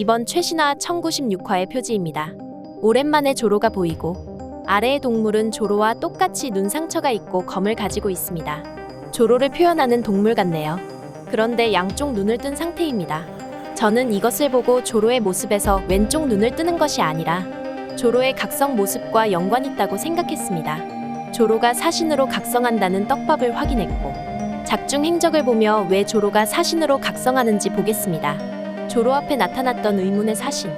이번 최신화 1096화의 표지입니다. 오랜만에 조로가 보이고 아래의 동물은 조로와 똑같이 눈 상처가 있고 검을 가지고 있습니다. 조로를 표현하는 동물 같네요. 그런데 양쪽 눈을 뜬 상태입니다. 저는 이것을 보고 조로의 모습에서 왼쪽 눈을 뜨는 것이 아니라 조로의 각성 모습과 연관이 있다고 생각했습니다. 조로가 사신으로 각성한다는 떡밥을 확인했고 작중 행적을 보며 왜 조로가 사신으로 각성하는지 보겠습니다. 조로 앞에 나타났던 의문의 사신.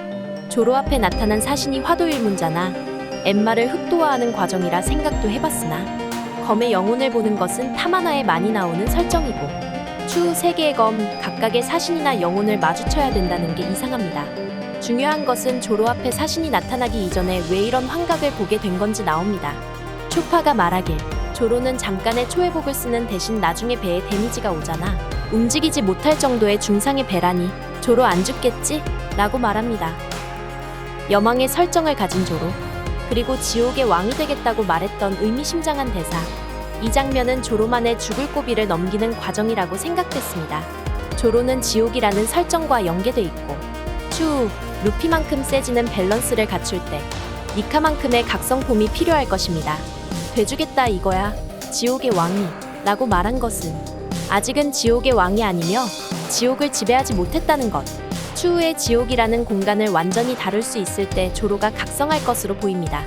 조로 앞에 나타난 사신이 화도일문자나 엠마를 흑도화하는 과정이라 생각도 해봤으나 검의 영혼을 보는 것은 타만화에 많이 나오는 설정이고 추후 3개의 검 각각의 사신이나 영혼을 마주쳐야 된다는 게 이상합니다. 중요한 것은 조로 앞에 사신이 나타나기 이전에 왜 이런 환각을 보게 된 건지 나옵니다. 초파가 말하길 조로는 잠깐의 초회복을 쓰는 대신 나중에 배에 데미지가 오잖아. 움직이지 못할 정도의 중상의 배라니 조로 안 죽겠지? 라고 말합니다. 여망의 설정을 가진 조로, 그리고 지옥의 왕이 되겠다고 말했던 의미심장한 대사. 이 장면은 조로만의 죽을 고비를 넘기는 과정이라고 생각됐습니다. 조로는 지옥이라는 설정과 연계돼 있고 추후 루피만큼 세지는 밸런스를 갖출 때 니카만큼의 각성폼이 필요할 것입니다. 돼주겠다 이거야. 지옥의 왕이 라고 말한 것은 아직은 지옥의 왕이 아니며 지옥을 지배하지 못했다는 것. 추후에 지옥이라는 공간을 완전히 다룰 수 있을 때 조로가 각성할 것으로 보입니다.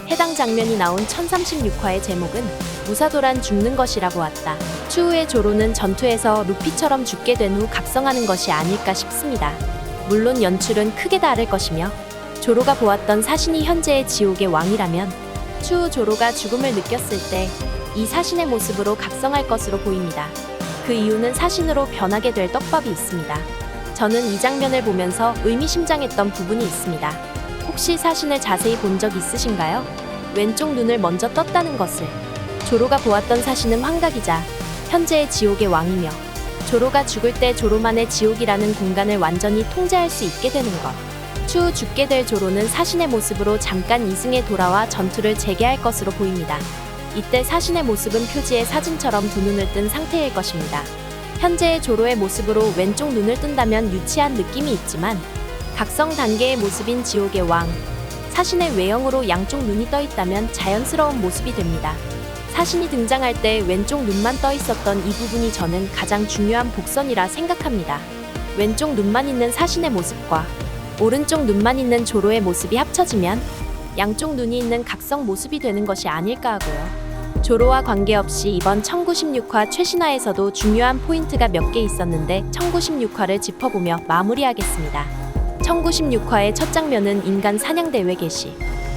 해당 장면이 나온 1036화의 제목은 무사도란 죽는 것이라 보았다. 추후에 조로는 전투에서 루피처럼 죽게 된 후 각성하는 것이 아닐까 싶습니다. 물론 연출은 크게 다를 것이며 조로가 보았던 사신이 현재의 지옥의 왕이라면 추후 조로가 죽음을 느꼈을 때 이 사신의 모습으로 각성할 것으로 보입니다. 그 이유는 사신으로 변하게 될 떡밥이 있습니다. 저는 이 장면을 보면서 의미심장했던 부분이 있습니다. 혹시 사신을 자세히 본 적 있으신가요? 왼쪽 눈을 먼저 떴다는 것을. 조로가 보았던 사신은 환각이자 현재의 지옥의 왕이며 조로가 죽을 때 조로만의 지옥이라는 공간을 완전히 통제할 수 있게 되는 것. 추후 죽게 될 조로는 사신의 모습으로 잠깐 이승에 돌아와 전투를 재개할 것으로 보입니다. 이때 사신의 모습은 표지의 사진처럼 두 눈을 뜬 상태일 것입니다. 현재의 조로의 모습으로 왼쪽 눈을 뜬다면 유치한 느낌이 있지만 각성 단계의 모습인 지옥의 왕, 사신의 외형으로 양쪽 눈이 떠 있다면 자연스러운 모습이 됩니다. 사신이 등장할 때 왼쪽 눈만 떠 있었던 이 부분이 저는 가장 중요한 복선이라 생각합니다. 왼쪽 눈만 있는 사신의 모습과 오른쪽 눈만 있는 조로의 모습이 합쳐지면 양쪽 눈이 있는 각성 모습이 되는 것이 아닐까 하고요. 조로와 관계없이 이번 1096화 최신화에서도 중요한 포인트가 몇 개 있었는데 1096화를 짚어보며 마무리하겠습니다. 1096화의 첫 장면은 인간 사냥대회 개시.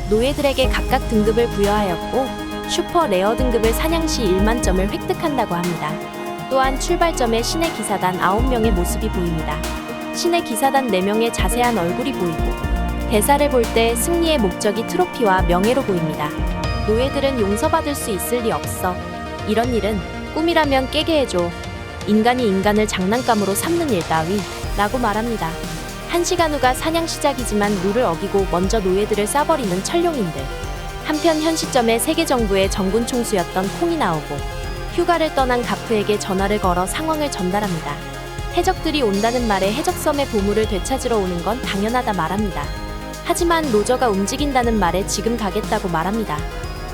노예들에게 각각 등급을 부여하였고 슈퍼 레어 등급을 사냥 시 1만 점을 획득한다고 합니다. 또한 출발점에 신의 기사단 9명의 모습이 보입니다. 신의 기사단 4명의 자세한 얼굴이 보이고 대사를 볼 때 승리의 목적이 트로피와 명예로 보입니다. 노예들은 용서받을 수 있을 리 없어. 이런 일은 꿈이라면 깨게 해줘. 인간이 인간을 장난감으로 삼는 일 따위 라고 말합니다. 1시간 후가 사냥 시작이지만 룰을 어기고 먼저 노예들을 쏴버리는 천룡인들. 한편 현 시점에 세계 정부의 정군 총수였던 콩이 나오고 휴가를 떠난 가프에게 전화를 걸어 상황을 전달합니다. 해적들이 온다는 말에 해적섬의 보물을 되찾으러 오는 건 당연하다 말합니다. 하지만 로저가 움직인다는 말에 지금 가겠다고 말합니다.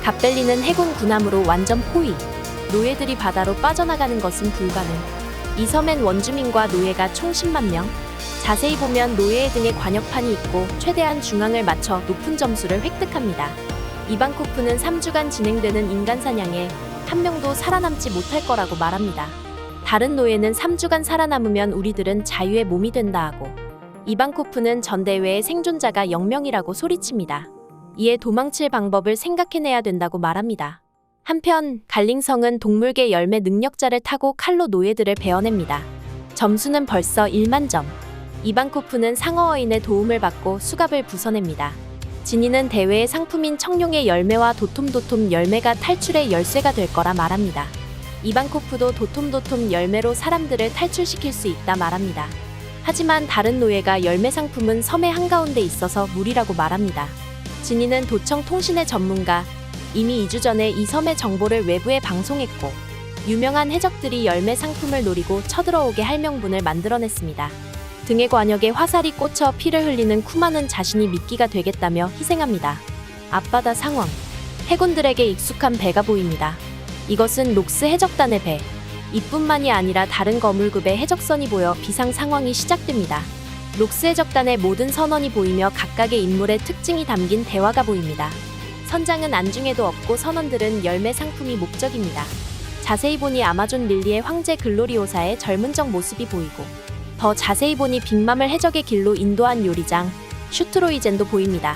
갑벨리는 해군 군함으로 완전 포위. 노예들이 바다로 빠져나가는 것은 불가능. 이 섬엔 원주민과 노예가 총 10만 명. 자세히 보면 노예의 등에 관역판이 있고 최대한 중앙을 맞춰 높은 점수를 획득합니다. 이반코프는 3주간 진행되는 인간 사냥에 한 명도 살아남지 못할 거라고 말합니다. 다른 노예는 3주간 살아남으면 우리들은 자유의 몸이 된다 하고 이반코프는 전 대회의 생존자가 0명이라고 소리칩니다. 이에 도망칠 방법을 생각해내야 된다고 말합니다. 한편 갈링성은 동물계 열매 능력자를 타고 칼로 노예들을 베어냅니다. 점수는 벌써 1만 점. 이반코프는 상어어인의 도움을 받고 수갑을 부숴냅니다. 지니는 대회의 상품인 청룡의 열매와 도톰도톰 열매가 탈출의 열쇠가 될 거라 말합니다. 이반코프도 도톰도톰 열매로 사람들을 탈출시킬 수 있다 말합니다. 하지만 다른 노예가 열매 상품은 섬의 한가운데 있어서 무리라고 말합니다. 지니는 도청 통신의 전문가, 이미 2주 전에 이 섬의 정보를 외부에 방송했고 유명한 해적들이 열매 상품을 노리고 쳐들어오게 할 명분을 만들어냈습니다. 등의 관역에 화살이 꽂혀 피를 흘리는 쿠마는 자신이 미끼가 되겠다며 희생합니다. 앞바다 상황. 해군들에게 익숙한 배가 보입니다. 이것은 록스 해적단의 배. 이뿐만이 아니라 다른 거물급의 해적선이 보여 비상 상황이 시작됩니다. 록스 해적단의 모든 선원이 보이며 각각의 인물의 특징이 담긴 대화가 보입니다. 선장은 안중에도 없고 선원들은 열매 상품이 목적입니다. 자세히 보니 아마존 릴리의 황제 글로리오사의 젊은 적 모습이 보이고, 더 자세히 보니 빅맘을 해적의 길로 인도한 요리장 슈트로이젠도 보입니다.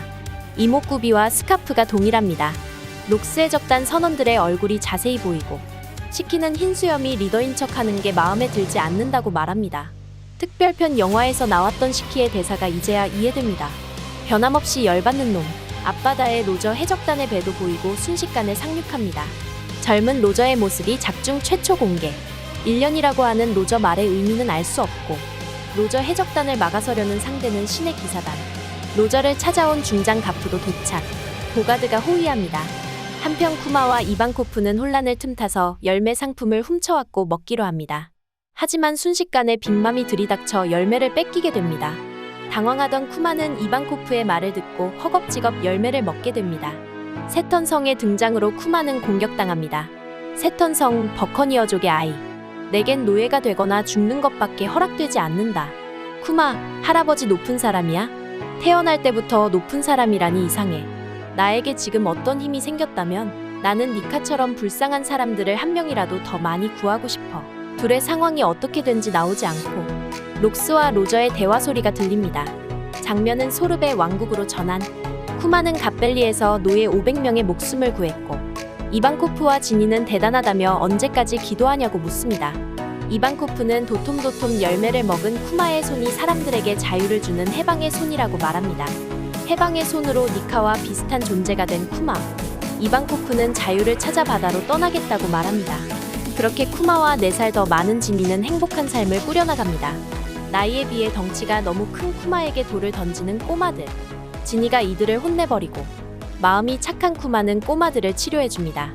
이목구비와 스카프가 동일합니다. 록스 해적단 선원들의 얼굴이 자세히 보이고, 시키는 흰 수염이 리더인 척하는 게 마음에 들지 않는다고 말합니다. 특별편 영화에서 나왔던 시키의 대사가 이제야 이해됩니다. 변함없이 열받는 놈. 앞바다에 로저 해적단의 배도 보이고 순식간에 상륙합니다. 젊은 로저의 모습이 작중 최초 공개. 1년이라고 하는 로저 말의 의미는 알 수 없고, 로저 해적단을 막아서려는 상대는 신의 기사단. 로저를 찾아온 중장 가프도 도착. 보가드가 호위합니다. 한편 쿠마와 이방코프는 혼란을 틈타서 열매 상품을 훔쳐왔고 먹기로 합니다. 하지만 순식간에 빅맘이 들이닥쳐 열매를 뺏기게 됩니다. 당황하던 쿠마는 이방코프의 말을 듣고 허겁지겁 열매를 먹게 됩니다. 세턴성의 등장으로 쿠마는 공격당합니다. 세턴성, 버커니어족의 아이. 내겐 노예가 되거나 죽는 것밖에 허락되지 않는다. 쿠마, 할아버지 높은 사람이야? 태어날 때부터 높은 사람이라니 이상해. 나에게 지금 어떤 힘이 생겼다면 나는 니카처럼 불쌍한 사람들을 한 명이라도 더 많이 구하고 싶어. 둘의 상황이 어떻게 된지 나오지 않고 록스와 로저의 대화 소리가 들립니다. 장면은 소르베 왕국으로 전환. 쿠마는 갓벨리에서 노예 500명의 목숨을 구했고, 이방코프와 지니는 대단하다며 언제까지 기도하냐고 묻습니다. 이방코프는 도톰도톰 열매를 먹은 쿠마의 손이 사람들에게 자유를 주는 해방의 손이라고 말합니다. 해방의 손으로 니카와 비슷한 존재가 된 쿠마. 이방코프는 자유를 찾아 바다로 떠나겠다고 말합니다. 그렇게 쿠마와 4살 더 많은 지니는 행복한 삶을 꾸려나갑니다. 나이에 비해 덩치가 너무 큰 쿠마에게 돌을 던지는 꼬마들. 지니가 이들을 혼내버리고, 마음이 착한 쿠마는 꼬마들을 치료해줍니다.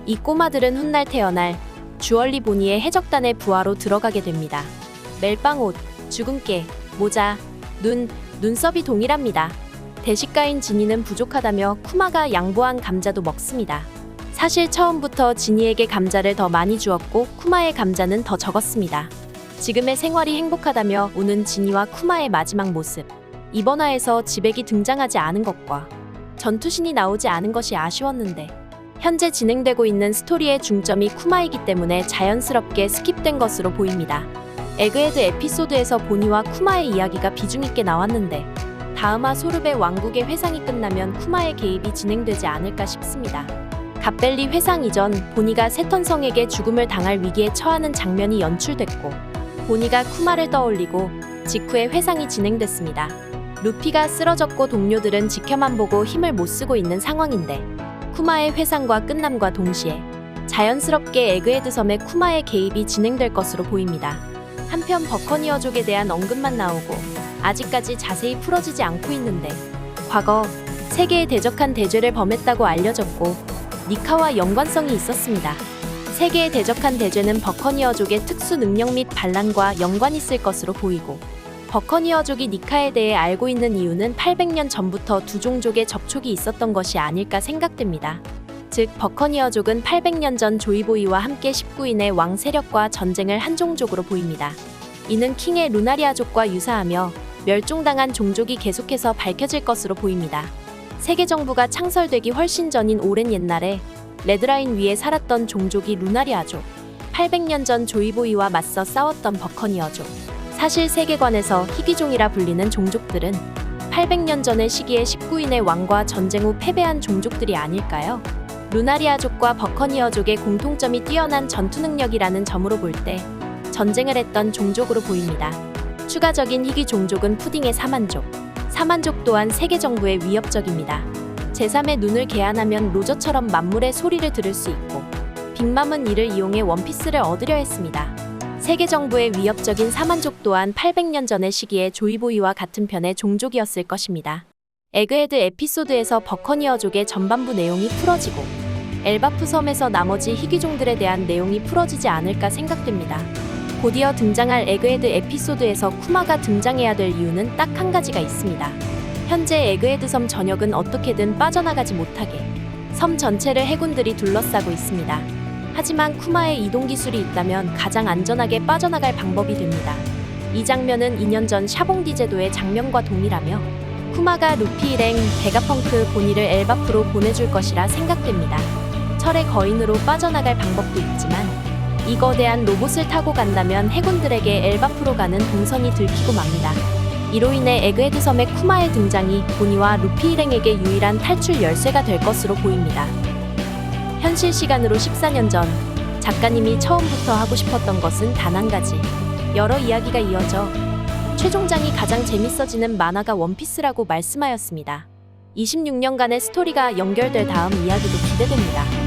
이 꼬마들은 훗날 태어날 주얼리 보니의 해적단의 부하로 들어가게 됩니다. 멜빵옷, 주근깨, 모자, 눈썹이 동일합니다. 대식가인 지니는 부족하다며 쿠마가 양보한 감자도 먹습니다. 사실 처음부터 지니에게 감자를 더 많이 주었고 쿠마의 감자는 더 적었습니다. 지금의 생활이 행복하다며 우는 지니와 쿠마의 마지막 모습. 이번 화에서 지백이 등장하지 않은 것과 전투신이 나오지 않은 것이 아쉬웠는데, 현재 진행되고 있는 스토리의 중점이 쿠마이기 때문에 자연스럽게 스킵된 것으로 보입니다. 에그헤드 에피소드에서 보니와 쿠마의 이야기가 비중 있게 나왔는데, 다음화 소르베 왕국의 회상이 끝나면 쿠마의 개입이 진행되지 않을까 싶습니다. 갓벨리 회상 이전 보니가 세턴성에게 죽음을 당할 위기에 처하는 장면이 연출됐고, 보니가 쿠마를 떠올리고 직후에 회상이 진행됐습니다. 루피가 쓰러졌고 동료들은 지켜만 보고 힘을 못 쓰고 있는 상황인데, 쿠마의 회상과 끝남과 동시에 자연스럽게 에그헤드 섬에 쿠마의 개입이 진행될 것으로 보입니다. 한편 버커니어족에 대한 언급만 나오고 아직까지 자세히 풀어지지 않고 있는데, 과거 세계에 대적한 대죄를 범했다고 알려졌고 니카와 연관성이 있었습니다. 세계에 대적한 대죄는 버커니어족의 특수 능력 및 반란과 연관이 있을 것으로 보이고, 버커니어족이 니카에 대해 알고 있는 이유는 800년 전부터 두 종족의 접촉이 있었던 것이 아닐까 생각됩니다. 즉 버커니어족은 800년 전 조이보이와 함께 19인의 왕 세력과 전쟁을 한 종족으로 보입니다. 이는 킹의 루나리아족과 유사하며 멸종당한 종족이 계속해서 밝혀질 것으로 보입니다. 세계 정부가 창설되기 훨씬 전인 오랜 옛날에 레드라인 위에 살았던 종족이 루나리아족, 800년 전 조이보이와 맞서 싸웠던 버커니어족. 사실 세계관에서 희귀종이라 불리는 종족들은 800년 전의 시기에 19인의 왕과 전쟁 후 패배한 종족들이 아닐까요? 루나리아족과 버커니어족의 공통점이 뛰어난 전투 능력이라는 점으로 볼 때 전쟁을 했던 종족으로 보입니다. 추가적인 희귀 종족은 푸딩의 사만족. 사만족 또한 세계 정부에 위협적입니다. 제3의 눈을 개안하면 로저처럼 만물의 소리를 들을 수 있고, 빅맘은 이를 이용해 원피스를 얻으려 했습니다. 세계 정부의 위협적인 사만족 또한 800년 전의 시기에 조이보이와 같은 편의 종족이었을 것입니다. 에그헤드 에피소드에서 버커니어족의 전반부 내용이 풀어지고 엘바프 섬에서 나머지 희귀종들에 대한 내용이 풀어지지 않을까 생각됩니다. 곧이어 등장할 에그헤드 에피소드에서 쿠마가 등장해야 될 이유는 딱 한 가지가 있습니다. 현재 에그헤드 섬 전역은 어떻게든 빠져나가지 못하게 섬 전체를 해군들이 둘러싸고 있습니다. 하지만 쿠마의 이동 기술이 있다면 가장 안전하게 빠져나갈 방법이 됩니다. 이 장면은 2년 전 샤봉디 제도의 장면과 동일하며 쿠마가 루피 일행, 베가펑크 보니를 엘바프로 보내줄 것이라 생각됩니다. 철의 거인으로 빠져나갈 방법도 있지만 이 거대한 로봇을 타고 간다면 해군들에게 엘바프로 가는 동선이 들키고 맙니다. 이로 인해 에그헤드 섬의 쿠마의 등장이 보니와 루피 일행에게 유일한 탈출 열쇠가 될 것으로 보입니다. 현실 시간으로 14년 전 작가님이 처음부터 하고 싶었던 것은 단 한 가지. 여러 이야기가 이어져 최종장이 가장 재밌어지는 만화가 원피스라고 말씀하였습니다. 26년간의 스토리가 연결될 다음 이야기도 기대됩니다.